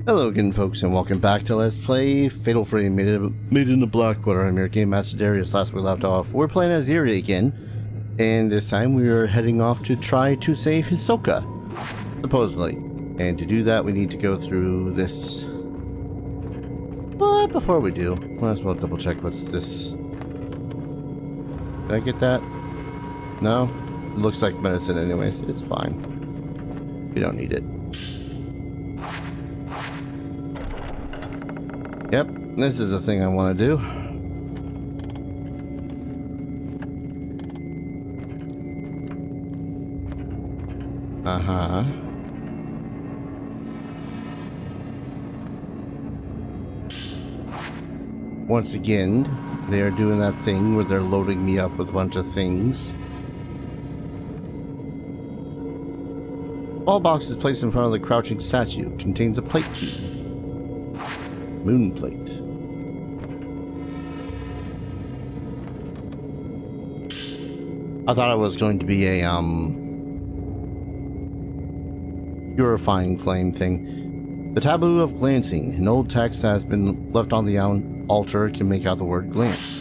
Hello again, folks, and welcome back to Let's Play Fatal Frame Maiden the Blackwater. I'm your Game Master Darius. Last we left off, we're playing as Yuri again, and this time we are heading off to try to save Hisoka, supposedly. And to do that, we need to go through this. But before we do, might as well double check what's this. Did I get that? No? It looks like medicine anyways. It's fine. We don't need it. Yep, this is a thing I want to do. Once again, they are doing that thing where they're loading me up with a bunch of things. Ball box is placed in front of the crouching statue. Contains a plate key. Moon plate. I thought it was going to be a purifying flame thing. The taboo of glancing. An old text that has been left on the altar can make out the word glance.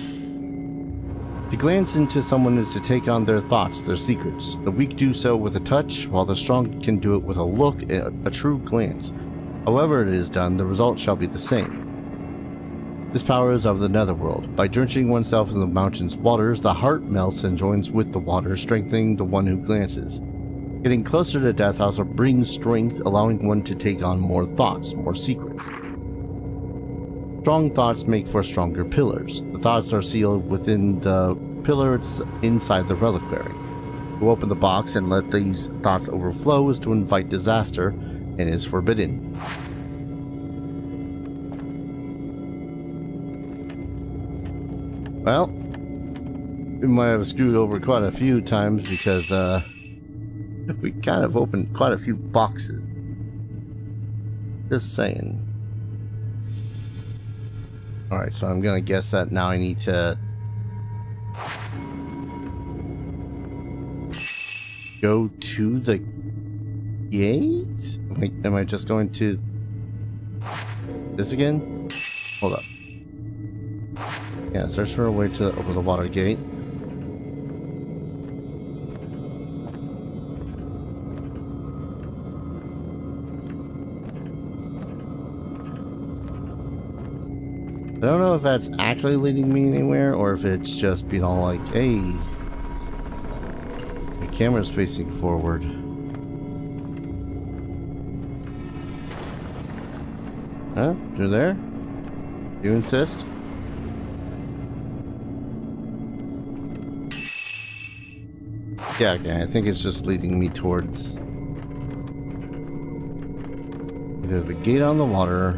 To glance into someone is to take on their thoughts, their secrets. The weak do so with a touch, while the strong can do it with a look, a true glance. However it is done, the result shall be the same. This power is of the netherworld. By drenching oneself in the mountain's waters, the heart melts and joins with the water, strengthening the one who glances. Getting closer to death also brings strength, allowing one to take on more thoughts, more secrets. Strong thoughts make for stronger pillars. The thoughts are sealed within the pillar inside the reliquary. To open the box and let these thoughts overflow is to invite disaster, and is forbidden. Well, we might have screwed over quite a few times because we kind of opened quite a few boxes. Just saying. Alright, so I'm gonna guess that now I need to go to the gate? Wait, am I just going to this again? Hold up. Yeah, search for a way to open the water gate. I don't know if that's actually leading me anywhere or if it's just being all like, hey, the camera's facing forward. Huh? You're there? You insist? Yeah, okay, I think it's just leading me towards either the gate on the water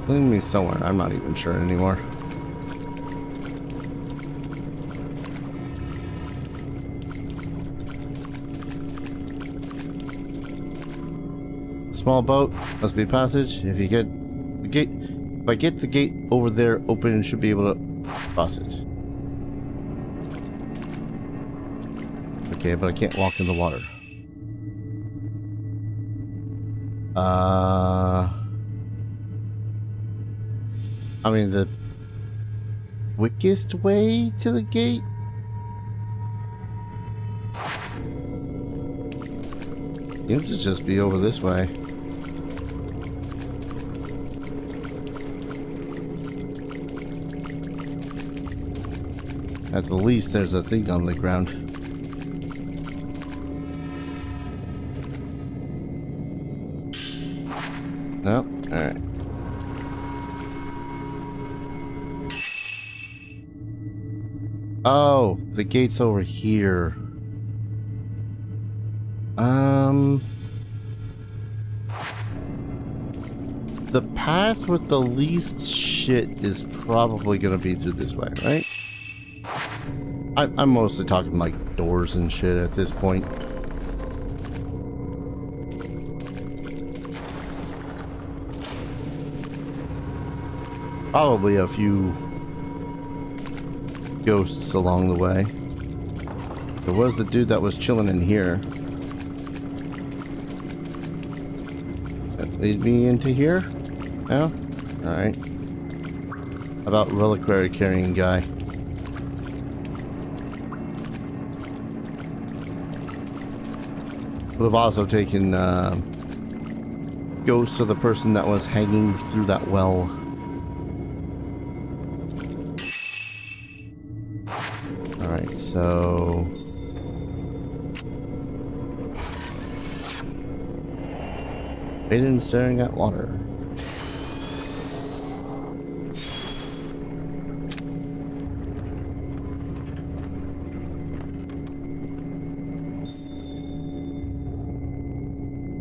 leading me somewhere. I'm not even sure anymore. Small boat must be passage. If you get the gate, if I get the gate over there open, should be able to cross it. Okay, but I can't walk in the water. I mean, the quickest way to the gate? Seems to just be over this way. At the least, there's a thing on the ground. No? Alright. Oh, the gate's over here. The path with the least shit is probably gonna be through this way, right? I'm mostly talking like doors and shit at this point. Probably a few ghosts along the way. There was the dude that was chilling in here. That lead me into here? No? Alright. How about Reliquary carrying guy? Would have also taken ghosts of the person that was hanging through that well. Alright, so... Maiden staring at water.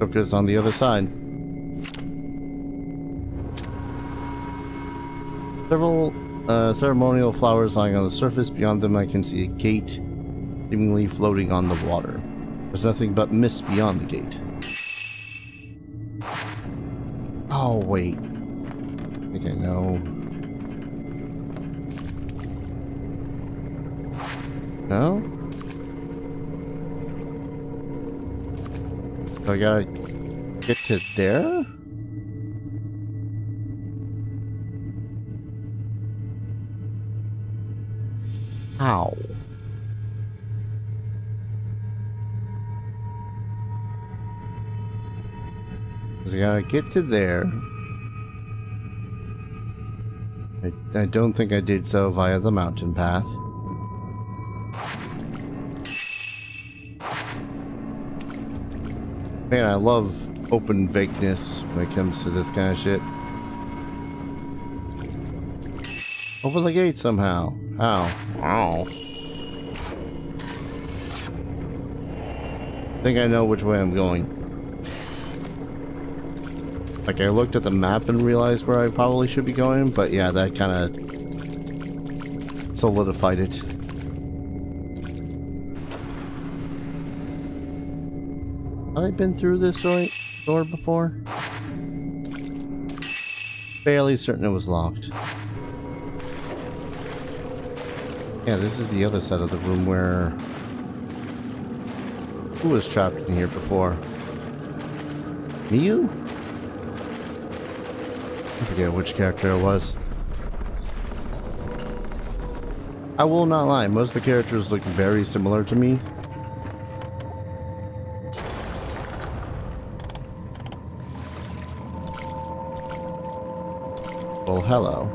Focus on the other side. Several ceremonial flowers lying on the surface. Beyond them I can see a gate seemingly floating on the water. There's nothing but mist beyond the gate. Oh, wait. I think I know. No? So I gotta get to there? How? I gotta get to there. I don't think I did so via the mountain path. Man, I love open vagueness when it comes to this kind of shit. Open the gate somehow. How? Ow. I think I know which way I'm going. Like, I looked at the map and realized where I probably should be going, but yeah, that kind of solidified it. Have I been through this door before? Fairly certain it was locked. Yeah, this is the other side of the room where... Who was trapped in here before? Miyu? I forget which character it was. I will not lie, most of the characters look very similar to me. Well, hello.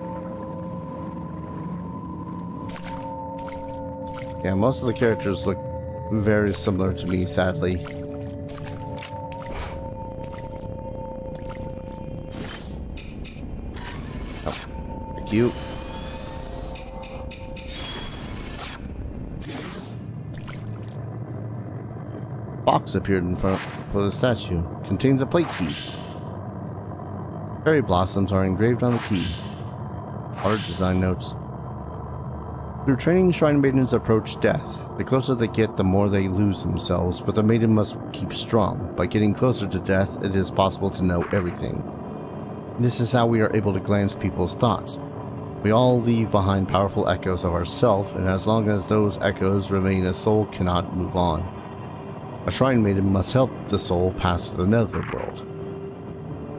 Yeah, most of the characters look very similar to me, sadly. Oh, thank you. Box appeared in front of the statue. Contains a plate key. Cherry blossoms are engraved on the key. Art design notes. Through training, shrine maidens approach death. The closer they get, the more they lose themselves, but the maiden must keep strong. By getting closer to death, it is possible to know everything. This is how we are able to glance people's thoughts. We all leave behind powerful echoes of ourself, and as long as those echoes remain, a soul cannot move on. A shrine maiden must help the soul pass to the netherworld.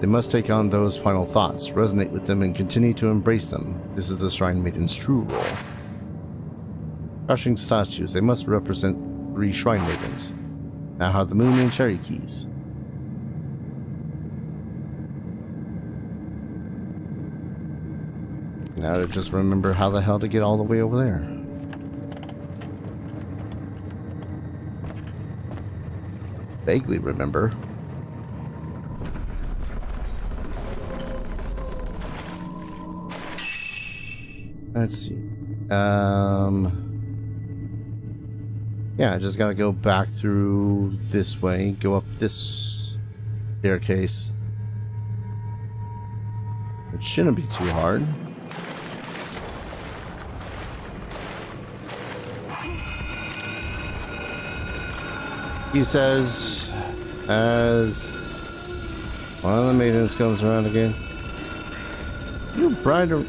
They must take on those final thoughts, resonate with them, and continue to embrace them. This is the shrine maiden's true role. Crushing statues, they must represent 3 shrine maidens. Now have the moon and cherry keys. Now to just remember how the hell to get all the way over there. Vaguely remember. Let's see. Yeah, I just gotta go back through this way, go up this staircase. It shouldn't be too hard. He says, as one of the maidens comes around again. You bride or...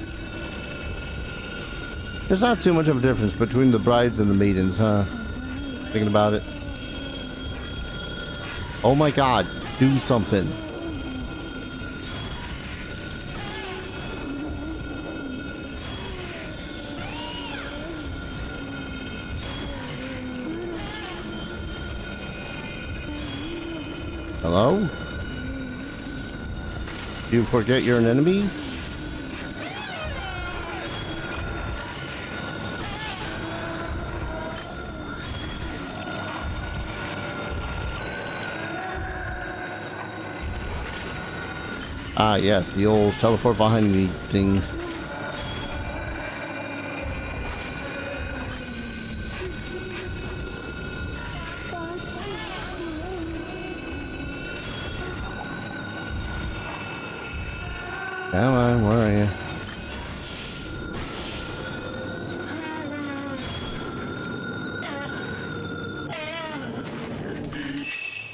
There's not too much of a difference between the brides and the maidens, huh? Thinking about it. Oh my god, do something. Hello? You forget you're an enemy? Ah, yes, the old teleport behind me thing. Come on, where are you?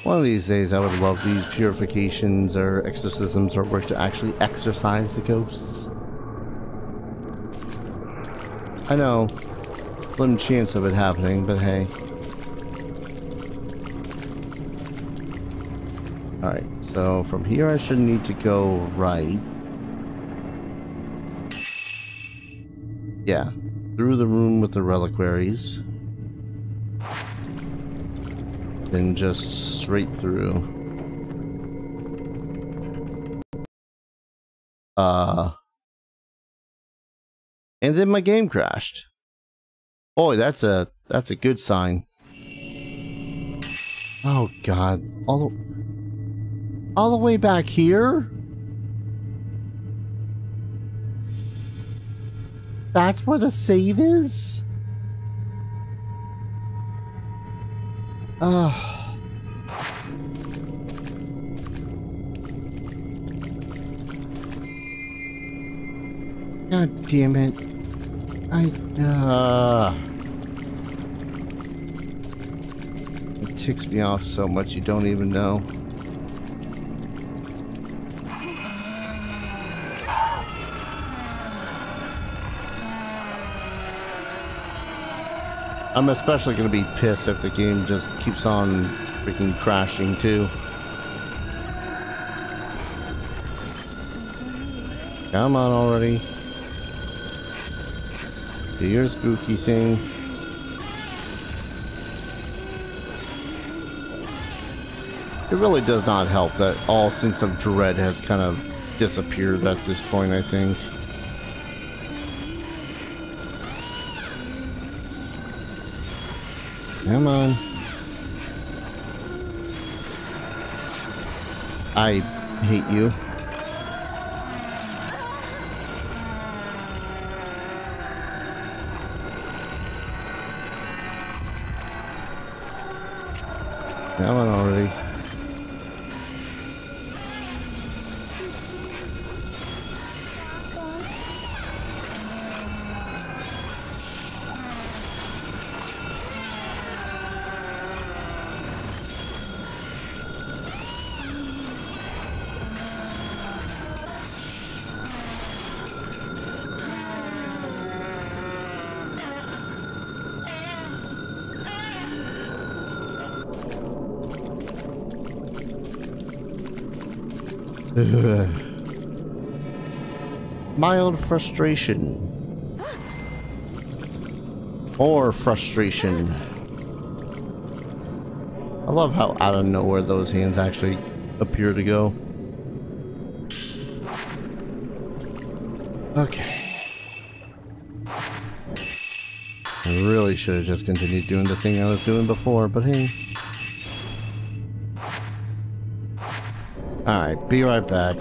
One of these days I would love these purifications or exorcisms or work to actually exorcise the ghosts. I know, slim chance of it happening, but hey. Alright, so from here I should need to go right. Yeah, through the room with the reliquaries. Then just straight through. And then my game crashed. Boy, that's a good sign. Oh god, all the way back here? That's where the save is? God damn it. It ticks me off so much you don't even know. I'm especially going to be pissed if the game just keeps on freaking crashing too. Come on already. Do your spooky thing. It really does not help that all sense of dread has kind of disappeared at this point, I think. Come on. I hate you. Come on already. Mild frustration. Or frustration. I love how out of nowhere those hands actually appear to go. Okay. I really should have just continued doing the thing I was doing before, but hey. Alright, be right back.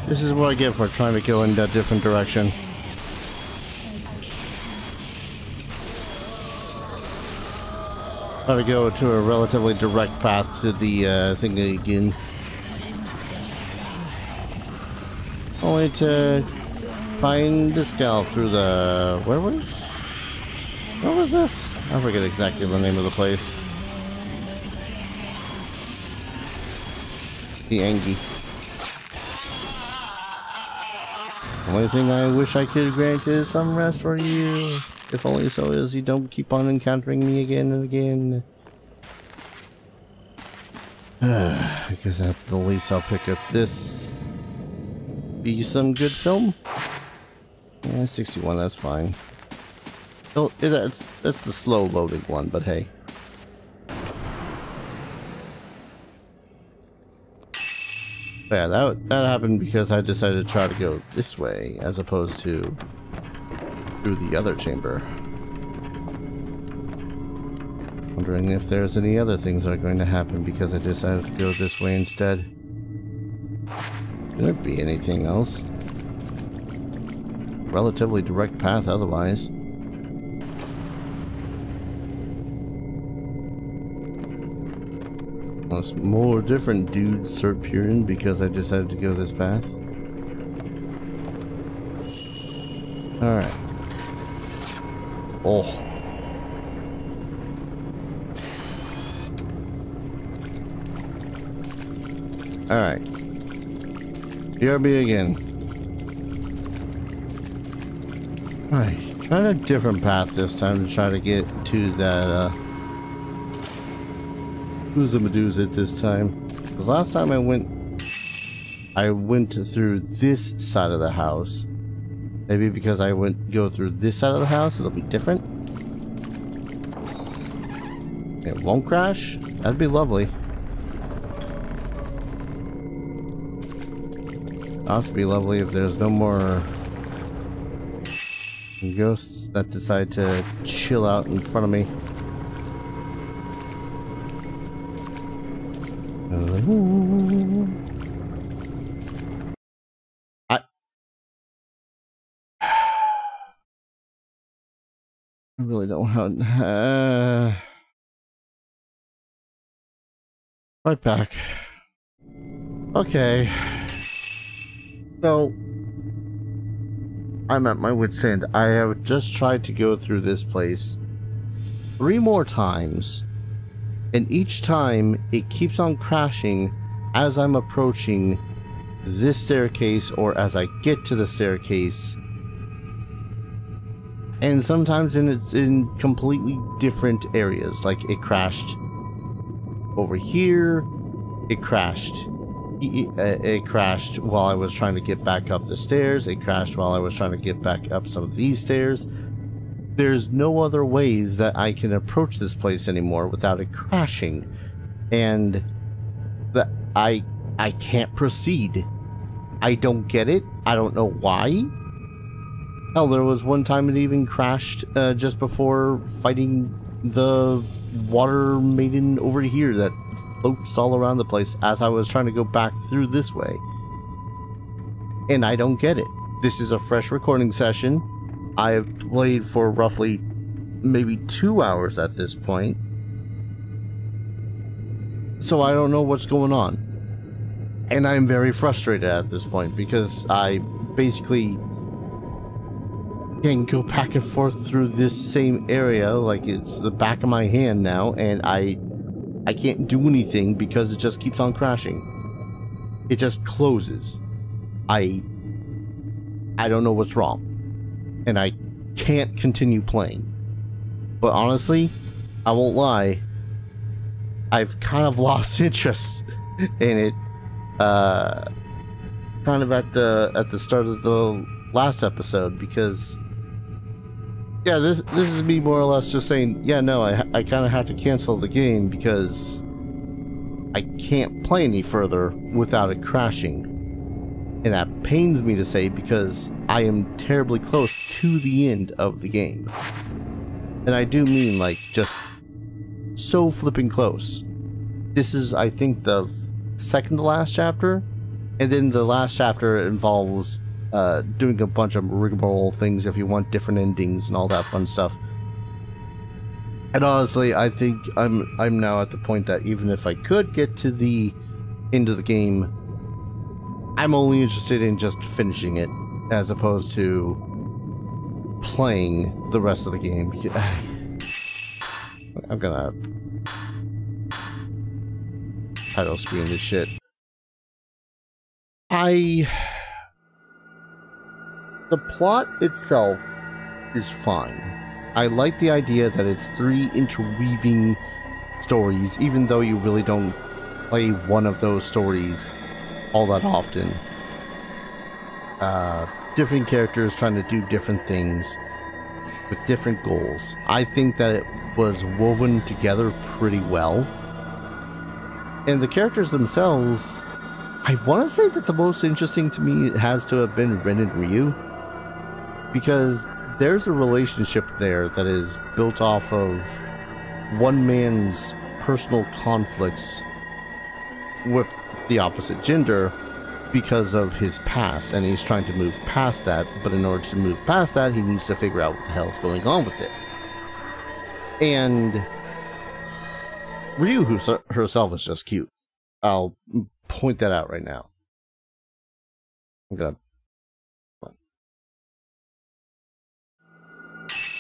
This is what I get for trying to go in that different direction. Try to go to a relatively direct path to the thing again. Only to find this gal through the... Where were we? What was this? I forget exactly the name of the place. The Angie. Only thing I wish I could grant is some rest for you. If only so as you don't keep on encountering me again and again. Because at the least I'll pick up this. Be some good film? Yeah, 61, that's fine. Oh, that's the slow loading one, but hey. Yeah, that happened because I decided to try to go this way as opposed to through the other chamber. Wondering if there's any other things that are going to happen because I decided to go this way instead. Could there be anything else? Relatively direct path otherwise. Unless more different dudes start appearing because I decided to go this path. Alright. Oh. Alright. BRB again. Alright. Trying a different path this time to try to get to that, Medusa this time. Because last time I went through this side of the house. Maybe because I go through this side of the house, it'll be different. It won't crash? That'd be lovely. Also be lovely if there's no more ghosts that decide to chill out in front of me. I really don't want right back. Okay. So I'm at my wit's end. I have just tried to go through this place 3 more times, and each time it keeps on crashing as I'm approaching this staircase or as I get to the staircase. And sometimes it's in completely different areas. Like it crashed over here. It crashed. It crashed while I was trying to get back up the stairs. It crashed while I was trying to get back up some of these stairs. There's no other ways that I can approach this place anymore without it crashing. And that I can't proceed. I don't get it. I don't know why. Hell, there was one time it even crashed just before fighting the water maiden over here that floats all around the place as I was trying to go back through this way. And I don't get it. This is a fresh recording session. I have played for roughly maybe 2 hours at this point. So I don't know what's going on. And I'm very frustrated at this point because I basically can go back and forth through this same area like it's the back of my hand now, and I can't do anything because it just keeps on crashing. It just closes. I don't know what's wrong, and I can't continue playing. But honestly, I won't lie, I've kind of lost interest in it. Kind of at the start of the last episode, because yeah, this is me more or less just saying, yeah, no, I kind of have to cancel the game because I can't play any further without it crashing. And that pains me to say because I am terribly close to the end of the game. And I do mean like just so flipping close. This is, I think, the second to last chapter, and then the last chapter involves doing a bunch of rigmarole things if you want different endings and all that fun stuff. And honestly, I think I'm now at the point that even if I could get to the end of the game, I'm only interested in just finishing it as opposed to playing the rest of the game. I'm gonna title screen this shit. The plot itself is fine. I like the idea that it's 3 interweaving stories, even though you really don't play one of those stories all that often. Different characters trying to do different things with different goals. I think that it was woven together pretty well. And the characters themselves, I want to say that the most interesting to me has to have been Rin and Ryu, because there's a relationship there that is built off of one man's personal conflicts with the opposite gender because of his past, and he's trying to move past that, but in order to move past that, he needs to figure out what the hell is going on with it. And Ryu herself is just cute. I'll point that out right now. I'm gonna...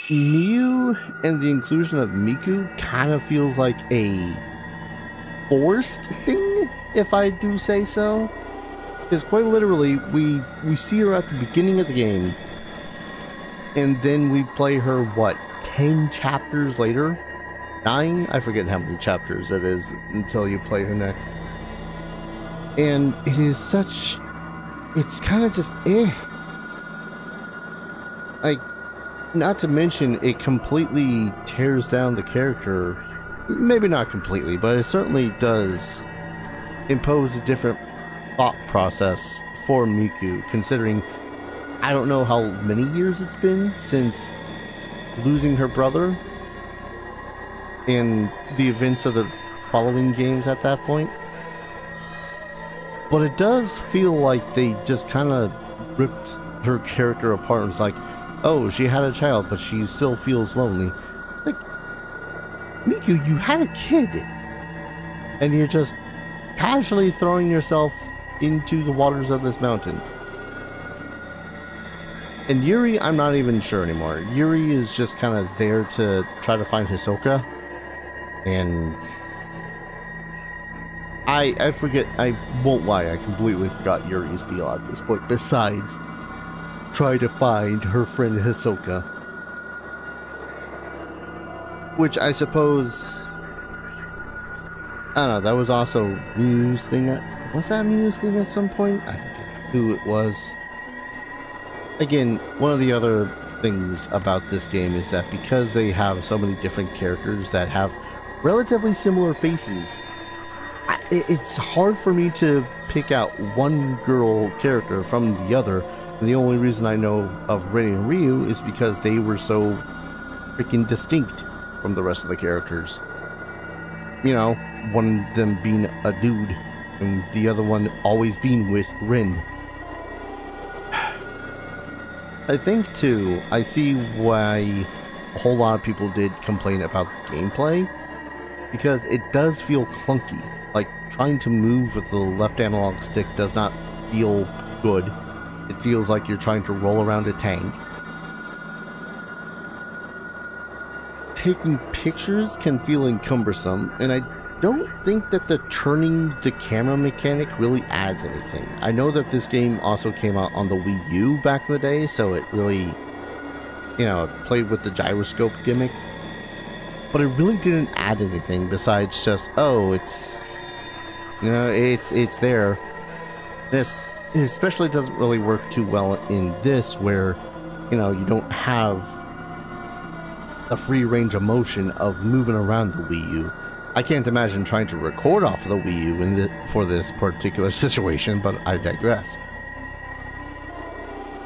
Miu and the inclusion of Miku kind of feels like a forced thing, if I do say so. Because quite literally, we see her at the beginning of the game, and then we play her, what, 10 chapters later? 9? I forget how many chapters it is until you play her next. And it is such... it's kind of just like, not to mention, it completely tears down the character. Maybe not completely, but it certainly does impose a different thought process for Miku, considering I don't know how many years it's been since losing her brother in the events of the following games at that point. But it does feel like they just kind of ripped her character apart. It's like, oh, she had a child, but she still feels lonely. Like, Miku, you had a kid, and you're just casually throwing yourself into the waters of this mountain. And Yuri, I'm not even sure anymore. Yuri is just kind of there to try to find Hisoka, and I forget, I won't lie, I completely forgot Yuri's deal at this point, besides try to find her friend Hisoka. Which I suppose, I don't know, that was also Miu's thing. Was that Miu's thing at some point? I forget who it was. Again, one of the other things about this game is that because they have so many different characters that have relatively similar faces, it's hard for me to pick out one girl character from the other. And the only reason I know of Rin and Ryu is because they were so freaking distinct from the rest of the characters. You know, one of them being a dude, and the other one always being with Rin. I think, too, I see why a whole lot of people did complain about the gameplay, because it does feel clunky. Like, trying to move with the left analog stick does not feel good. It feels like you're trying to roll around a tank. Taking pictures can feel cumbersome, and I don't think that the turning the camera mechanic really adds anything. I know that this game also came out on the Wii U back in the day, so it really, you know, played with the gyroscope gimmick. But it really didn't add anything besides just, oh, it's, you know, it's there. This it especially doesn't really work too well in this, where, you know, you don't have a free range of motion of moving around the Wii U. I can't imagine trying to record off of the Wii U for this particular situation, but I digress.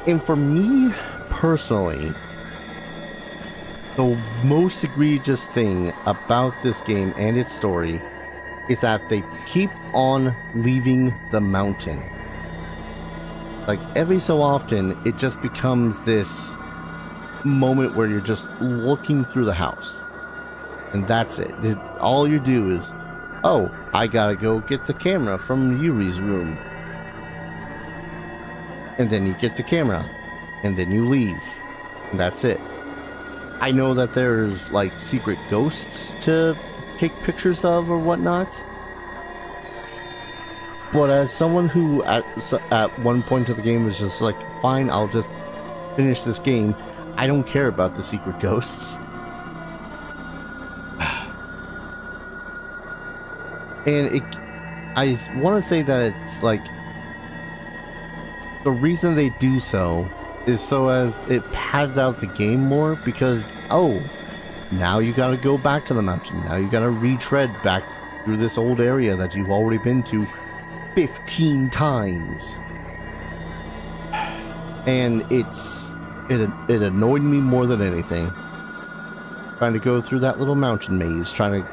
And for me, personally, the most egregious thing about this game and its story is that they keep on leaving the mountain. Like, every so often, it just becomes this moment where you're just looking through the house. And that's it. All you do is, oh, I gotta go get the camera from Yuri's room. And then you get the camera. And then you leave. And that's it. I know that there's, like, secret ghosts to take pictures of or whatnot. But as someone who at one point of the game was just like, fine, I'll just finish this game, I don't care about the secret ghosts. And I want to say that it's like, the reason they do so is so as it pads out the game more, because, oh, now you gotta go back to the mountain. Now you gotta retread back through this old area that you've already been to 15 times. And it annoyed me more than anything. Trying to go through that little mountain maze, trying to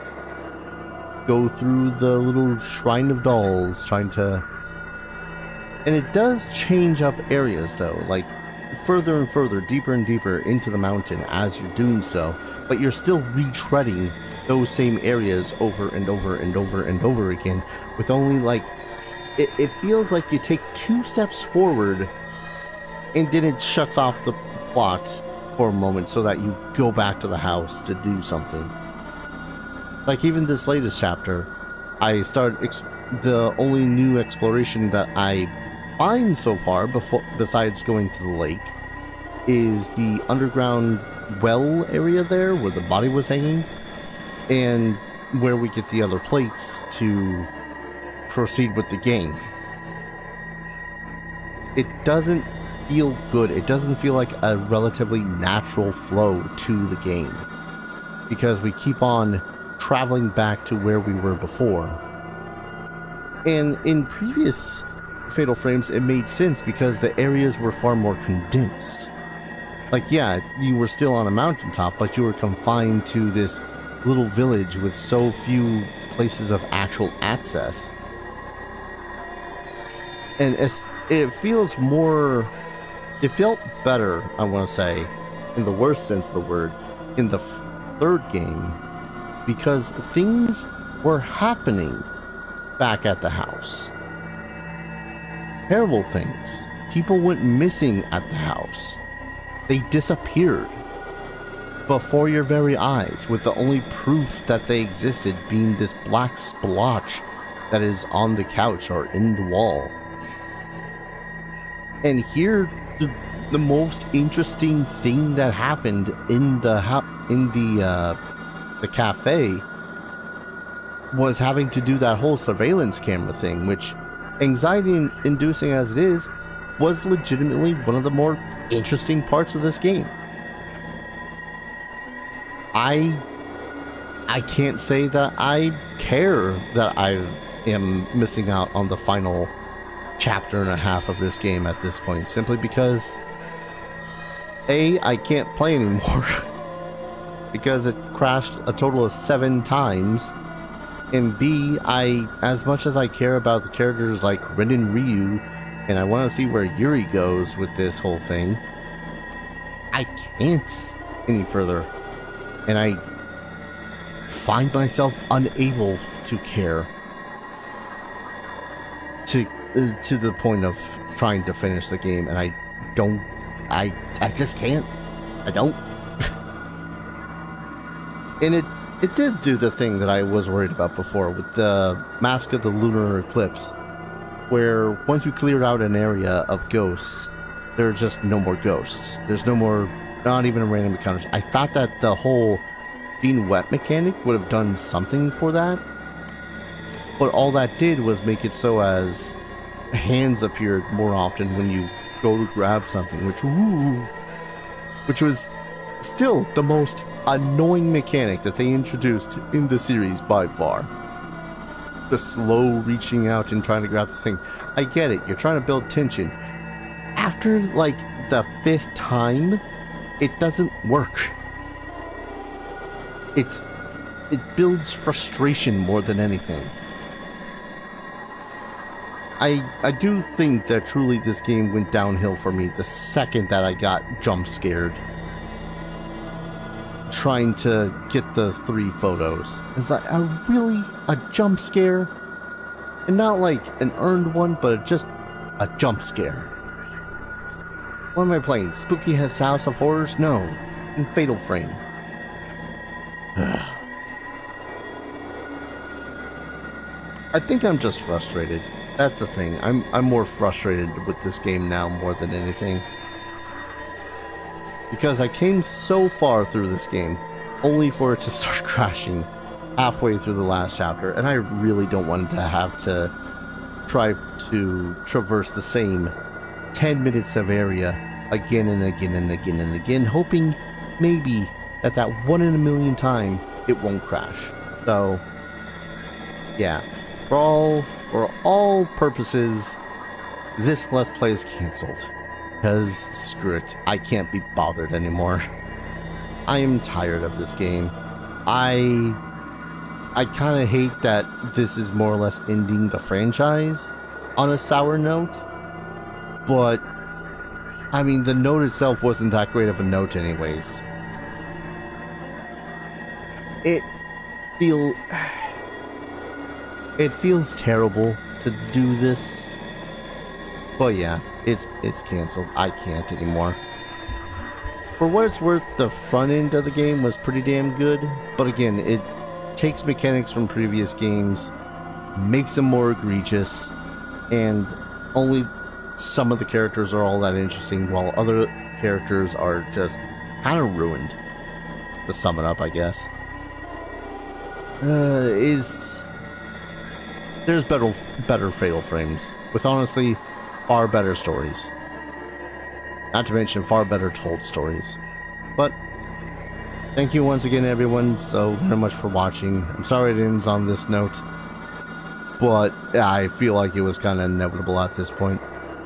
go through the little shrine of dolls, and it does change up areas though, like further and further, deeper and deeper into the mountain as you're doing so, but you're still retreading those same areas over and over and over and over again, with only like, it feels like you take 2 steps forward and then it shuts off the plot for a moment so that you go back to the house to do something. Like even this latest chapter, I started the only new exploration that I find so far, besides going to the lake, is the underground well area there where the body was hanging, and where we get the other plates to proceed with the game. It doesn't feel good. It doesn't feel like a relatively natural flow to the game, because we keep on traveling back to where we were before. And in previous Fatal Frames, it made sense because the areas were far more condensed. Like, yeah, you were still on a mountaintop, but you were confined to this little village with so few places of actual access. And it feels more... It felt better, I want to say, in the worst sense of the word, in the third game, because things were happening back at the house. Terrible things. People went missing at the house. They disappeared before your very eyes, with the only proof that they existed being this black splotch that is on the couch or in the wall. And here, the most interesting thing that happened in the cafe was having to do that whole surveillance camera thing, which, anxiety-inducing as it is, was legitimately one of the more interesting parts of this game. I can't say that I care that I am missing out on the final chapter and a half of this game at this point, simply because A, I can't play anymore because it crashed a total of 7 times, and B, as much as I care about the characters like Ren and Ryu, and I want to see where Yuri goes with this whole thing, I can't any further, and I find myself unable to care to the point of trying to finish the game, and I just can't. I don't. And it did do the thing that I was worried about before with the Mask of the Lunar Eclipse, where once you cleared out an area of ghosts, there are just no more ghosts. There's no more, not even random encounters. I thought that the whole being wet mechanic would have done something for that, but all that did was make it so as hands appeared more often when you go to grab something, which was still the most annoying mechanic that they introduced in the series by far. The slow reaching out and trying to grab the thing. I get it, you're trying to build tension. After like the 5th time, it doesn't work. It builds frustration more than anything. I do think that truly this game went downhill for me the second that I got jump scared trying to get the 3 photos. It's like, really? A jump scare? And not like an earned one, but just a jump scare. What am I playing? Spooky House of Horrors? No. In Fatal Frame. I think I'm just frustrated. That's the thing. I'm more frustrated with this game now more than anything. because I came so far through this game only for it to start crashing halfway through the last chapter, and I really don't want to have to try to traverse the same 10 minutes of area again and again and again and again, hoping maybe at that 1 in a million time it won't crash. So yeah, for all purposes, this Let's Play is cancelled. Because screw it, I can't be bothered anymore. I am tired of this game. I kind of hate that this is more or less ending the franchise on a sour note. But, I mean, the note itself wasn't that great of a note anyways. It feels terrible to do this. But yeah, it's canceled. I can't anymore. For what it's worth, the front end of the game was pretty damn good. But again, it takes mechanics from previous games, makes them more egregious, and only some of the characters are all that interesting, while other characters are just kind of ruined. To sum it up, I guess. There's better Fatal Frames, with honestly far better stories. Not to mention far better told stories. But thank you once again, everyone, so very much for watching. I'm sorry it ends on this note, but I feel like it was kind of inevitable at this point.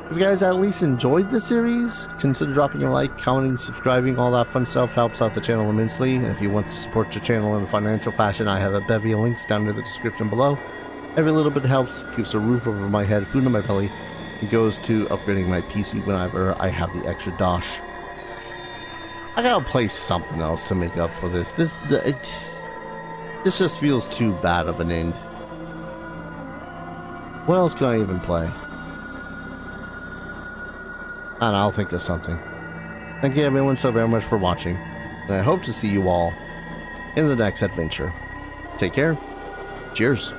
If you guys at least enjoyed the series, consider dropping a like, commenting, subscribing. All that fun stuff helps out the channel immensely. And if you want to support your channel in a financial fashion, I have a bevy of links down in the description below. Every little bit helps, keeps a roof over my head, food in my belly. It goes to upgrading my PC whenever I have the extra dosh. I gotta play something else to make up for this. This just feels too bad of an end. What else can I even play? And I'll think of something. Thank you everyone so very much for watching, and I hope to see you all in the next adventure. Take care. Cheers.